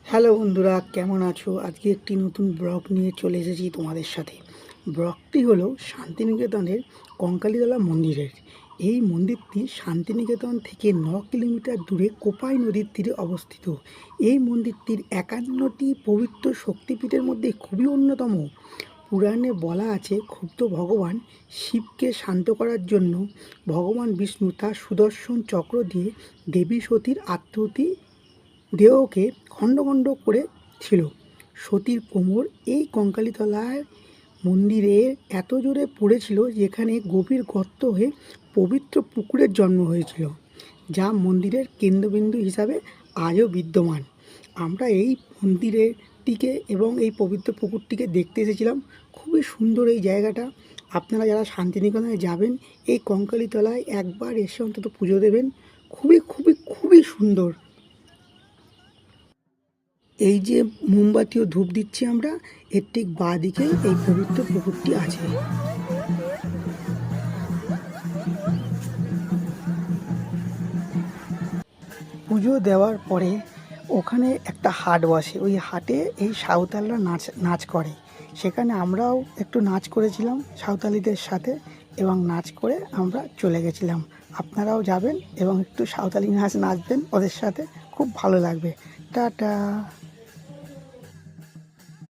Hello বন্ধুরা, কেমন আছো? আজকে একটি নতুন ব্লগ নিয়ে চলে এসেছি তোমাদের সাথে। ব্লগটি হলো শান্তিনিকেতনের কঙ্কালীতলা মন্দিরের। এই মন্দিরটি শান্তিনিকেতন থেকে 9 কিলোমিটার দূরে কোপাই নদীর তীরে অবস্থিত। এই মন্দিরটির 51টি পবিত্র শক্তিপীঠের মধ্যে খুবই অন্যতম। পুরাণে বলা আছে, ক্ষুব্ধ ভগবান শিবকে শান্ত করার জন্য ভগবান বিষ্ণু তার সুদর্শন চক্র দিয়ে দেবী সতীর আত্মাহুতি দেহকে খণ্ড খণ্ড করেছিল। সতীর কোমর এই কঙ্কালীতলার মন্দিরে এত জোরে পড়েছিল যেখানে গভীর গর্ত হয়ে পবিত্র পুকুরের জন্ম হয়েছিল, যা মন্দিরের কেন্দ্রবিন্দু হিসাবে আজও বিদ্যমান। আমরা এই মন্দিরেরটিকে এবং এই পবিত্র পুকুরটিকে দেখতে এসেছিলাম। খুবই সুন্দর এই জায়গাটা। আপনারা যারা শান্তিনিকেতনে যাবেন, এই কঙ্কালীতলায় একবার এসে অন্তত পুজো দেবেন। খুবই খুবই খুবই সুন্দর। এই যে মোমবাতি ও ধূপ দিচ্ছি আমরা, এর ঠিক বাঁ দিকে এই পবিত্র পুকুরটি আছে। পুজো দেওয়ার পরে ওখানে একটা হাট বসে। ওই হাটে এই সাঁওতালরা নাচ করে। সেখানে আমরাও একটু নাচ করেছিলাম সাঁওতালিদের সাথে, এবং নাচ করে আমরা চলে গেছিলাম। আপনারাও যাবেন এবং একটু সাঁওতালি নাচবেন ওদের সাথে, খুব ভালো লাগবে। টাটা।